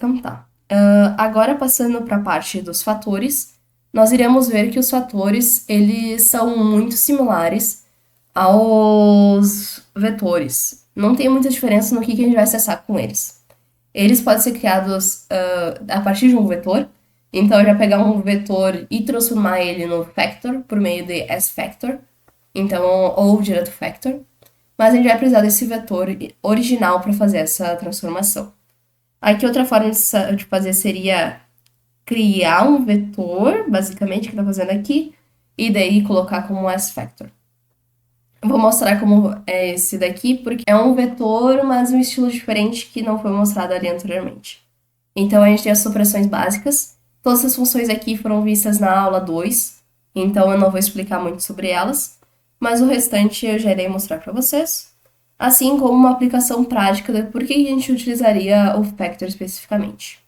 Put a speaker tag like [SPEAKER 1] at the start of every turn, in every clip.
[SPEAKER 1] Então tá. Agora passando para a parte dos fatores, nós iremos ver que os fatores eles são muito similares aos vetores. Não tem muita diferença no que a gente vai acessar com eles. Eles podem ser criados a partir de um vetor. Então, eu já pegar um vetor e transformar ele no factor por meio de s-factor. Então, ou direto factor. Mas a gente vai precisar desse vetor original para fazer essa transformação. Aqui, outra forma de fazer seria criar um vetor, basicamente, que está fazendo aqui, e daí colocar como s-factor. Eu vou mostrar como é esse daqui, porque é um vetor, mas um estilo diferente que não foi mostrado ali anteriormente. Então, a gente tem as supressões básicas. Todas as funções aqui foram vistas na aula 2, então eu não vou explicar muito sobre elas, mas o restante eu já irei mostrar para vocês, assim como uma aplicação prática de por que a gente utilizaria o factor especificamente.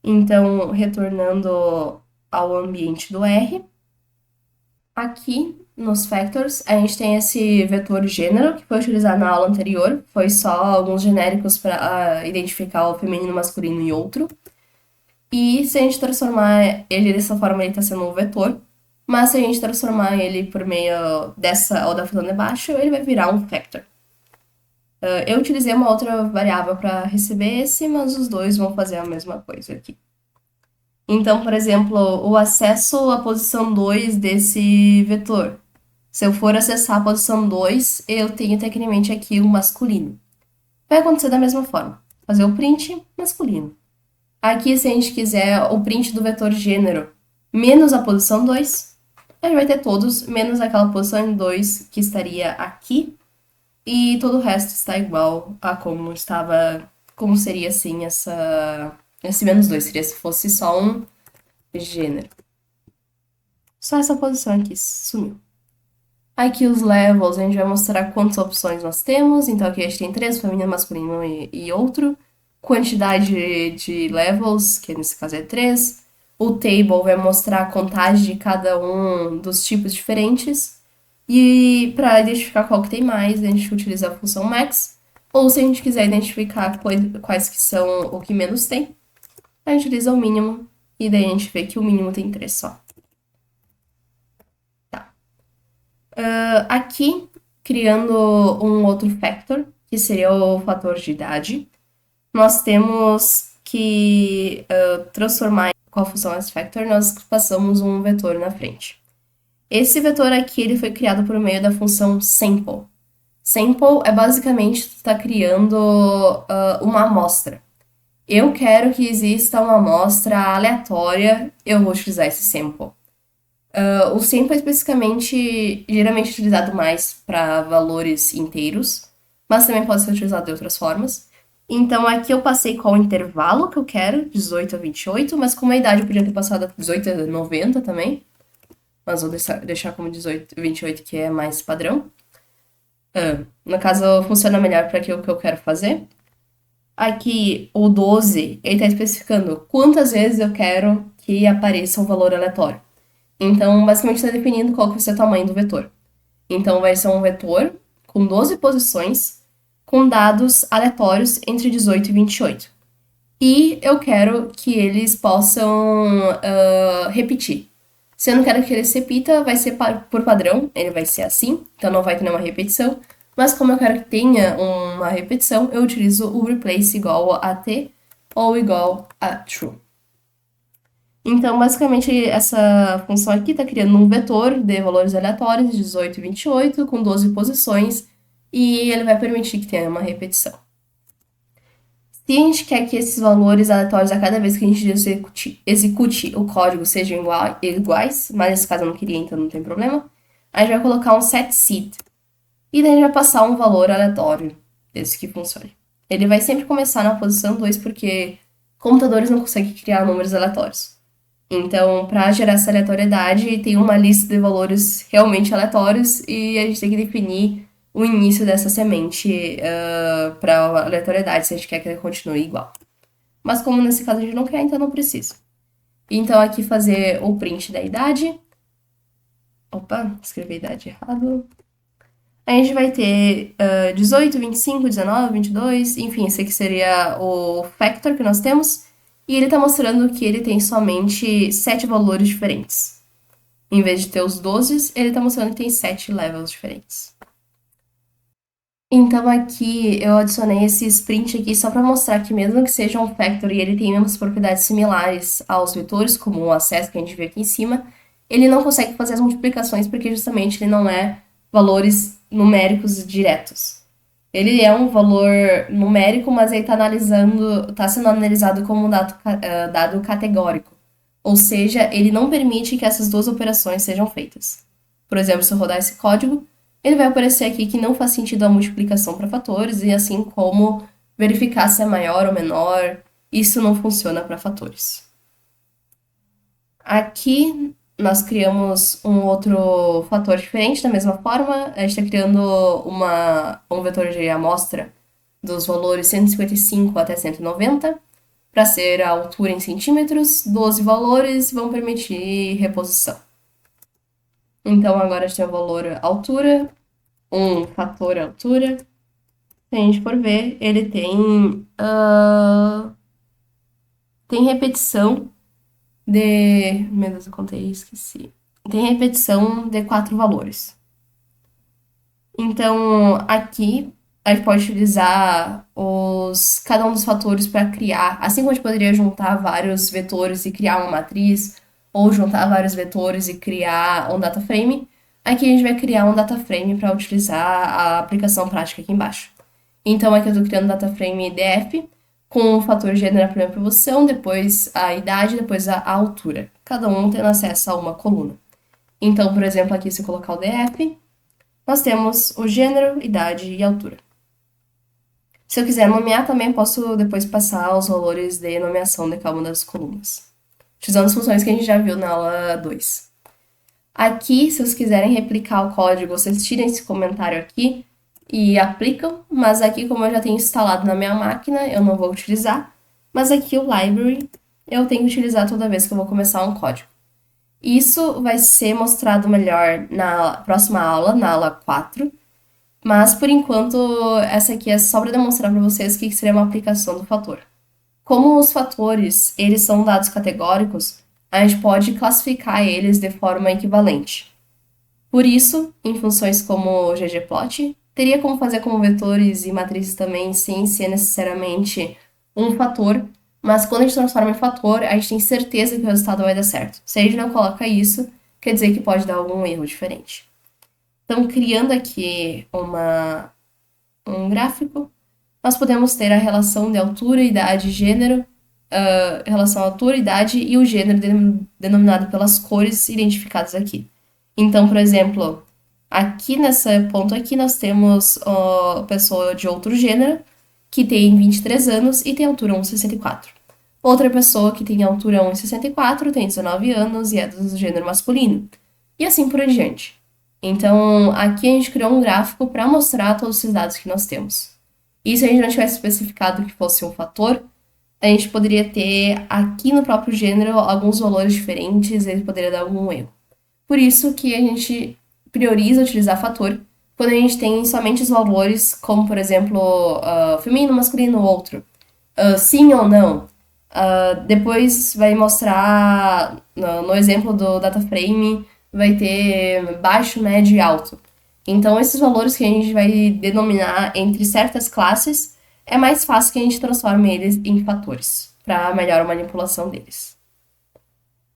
[SPEAKER 1] Então, retornando ao ambiente do R, aqui nos factors a gente tem esse vetor gênero que foi utilizado na aula anterior, foi só alguns genéricos para identificar o feminino, masculino e outro. E se a gente transformar ele dessa forma, ele está sendo um vetor, mas se a gente transformar ele por meio dessa ou da função de baixo, ele vai virar um factor. Eu utilizei uma outra variável para receber esse, mas os dois vão fazer a mesma coisa aqui. Então, por exemplo, o acesso à posição 2 desse vetor. Se eu for acessar a posição 2, eu tenho tecnicamente aqui o masculino. Vai acontecer da mesma forma. Fazer o print masculino. Aqui, se a gente quiser o print do vetor gênero menos a posição 2, a gente vai ter todos menos aquela posição 2 que estaria aqui. E todo o resto está igual a como estava, como seria assim esse menos 2, seria se fosse só um gênero. Só essa posição aqui sumiu. Aqui os levels, a gente vai mostrar quantas opções nós temos. Então aqui a gente tem 3, feminino, masculino e outro. Quantidade de levels, que nesse caso é 3. O table vai mostrar a contagem de cada um dos tipos diferentes. E para identificar qual que tem mais, a gente utiliza a função max. Ou se a gente quiser identificar quais que são o que menos tem, a gente utiliza o mínimo. E daí a gente vê que o mínimo tem 3 só. Aqui, criando um outro factor, que seria o fator de idade, nós temos que transformar com a função s-factor, nós passamos um vetor na frente. Esse vetor aqui ele foi criado por meio da função sample. Sample é basicamente estar criando uma amostra. Eu quero que exista uma amostra aleatória, eu vou utilizar esse sample. O sample é especificamente, geralmente utilizado mais para valores inteiros, mas também pode ser utilizado de outras formas. Então aqui eu passei qual intervalo que eu quero, 18 a 28, mas com a idade eu podia ter passado a 18 a 90 também. Mas vou deixar como 18, 28, que é mais padrão. No caso, funciona melhor para aquilo que eu quero fazer. Aqui, o 12, ele está especificando quantas vezes eu quero que apareça um valor aleatório. Então, basicamente, está definindo qual que vai ser o tamanho do vetor. Então, vai ser um vetor com 12 posições, com dados aleatórios entre 18 e 28. E eu quero que eles possam repetir. Se eu não quero que ele se repita, vai ser por padrão, ele vai ser assim, então não vai ter nenhuma repetição. Mas como eu quero que tenha uma repetição, eu utilizo o replace igual a t ou igual a true. Então, basicamente, essa função aqui está criando um vetor de valores aleatórios, 18 e 28, com 12 posições, e ele vai permitir que tenha uma repetição. Se a gente quer que esses valores aleatórios a cada vez que a gente execute o código sejam iguais, mas nesse caso eu não queria, então não tem problema, a gente vai colocar um setSeed. E daí a gente vai passar um valor aleatório desse que funcione. Ele vai sempre começar na posição 2, porque computadores não conseguem criar números aleatórios. Então, para gerar essa aleatoriedade, tem uma lista de valores realmente aleatórios e a gente tem que definir o início dessa semente para a aleatoriedade, se a gente quer que ela continue igual. Mas como nesse caso a gente não quer, então não precisa. Então, aqui fazer o print da idade. Opa, escrevi a idade errado. A gente vai ter 18, 25, 19, 22, enfim, esse aqui seria o factor que nós temos. E ele está mostrando que ele tem somente 7 valores diferentes. Em vez de ter os 12, ele está mostrando que tem 7 levels diferentes. Então aqui eu adicionei esse sprint aqui só para mostrar que mesmo que seja um factor e ele tenha umas propriedades similares aos vetores, como o acesso que a gente vê aqui em cima, ele não consegue fazer as multiplicações porque justamente ele não é valores numéricos diretos. Ele é um valor numérico, mas ele está sendo analisado como um dado categórico. Ou seja, ele não permite que essas duas operações sejam feitas. Por exemplo, se eu rodar esse código, ele vai aparecer aqui que não faz sentido a multiplicação para fatores, e assim como verificar se é maior ou menor, isso não funciona para fatores. Aqui nós criamos um outro fator diferente da mesma forma, a gente está criando um vetor de amostra dos valores 155 até 190, para ser a altura em centímetros, 12 valores vão permitir reposição. Então agora a gente tem o valor altura, um fator altura. Se a gente for ver, ele tem repetição de... Meu Deus, eu contei e esqueci. Tem repetição de 4 valores. Então, aqui, a gente pode utilizar cada um dos fatores para criar, assim como a gente poderia juntar vários vetores e criar uma matriz, ou juntar vários vetores e criar um data frame, aqui a gente vai criar um data frame para utilizar a aplicação prática aqui embaixo. Então, aqui eu estou criando data frame DF, com o fator gênero na primeira proposição, depois a idade, depois a altura. Cada um tendo acesso a uma coluna. Então, por exemplo, aqui se eu colocar o DF, nós temos o gênero, idade e altura. Se eu quiser nomear, também posso depois passar os valores de nomeação de cada uma das colunas, utilizando as funções que a gente já viu na aula 2. Aqui, se vocês quiserem replicar o código, vocês tirem esse comentário aqui e aplicam, mas aqui, como eu já tenho instalado na minha máquina, eu não vou utilizar, mas aqui o library eu tenho que utilizar toda vez que eu vou começar um código. Isso vai ser mostrado melhor na próxima aula, na aula 4, mas por enquanto essa aqui é só para demonstrar para vocês o que seria uma aplicação do fator. Como os fatores, eles são dados categóricos, a gente pode classificar eles de forma equivalente. Por isso, em funções como o ggplot, teria como fazer como vetores e matrizes também, sem ser necessariamente um fator, mas quando a gente transforma em fator, a gente tem certeza que o resultado vai dar certo. Se a gente não coloca isso, quer dizer que pode dar algum erro diferente. Então, criando aqui um gráfico, nós podemos ter a relação de altura, idade e gênero, relação à altura, idade e o gênero denominado pelas cores identificadas aqui. Então, por exemplo, aqui nesse ponto aqui nós temos a pessoa de outro gênero, que tem 23 anos e tem altura 1,64. Outra pessoa que tem altura 1,64, tem 19 anos e é do gênero masculino. E assim por diante. Então, aqui a gente criou um gráfico para mostrar todos esses dados que nós temos. E se a gente não tivesse especificado que fosse um fator, a gente poderia ter aqui no próprio gênero alguns valores diferentes e ele poderia dar algum erro. Por isso que a gente prioriza utilizar fator quando a gente tem somente os valores, como por exemplo, feminino, masculino, outro, sim ou não. Depois vai mostrar, no exemplo do data frame, vai ter baixo, médio e alto. Então, esses valores que a gente vai denominar entre certas classes, é mais fácil que a gente transforme eles em fatores, para melhor a manipulação deles.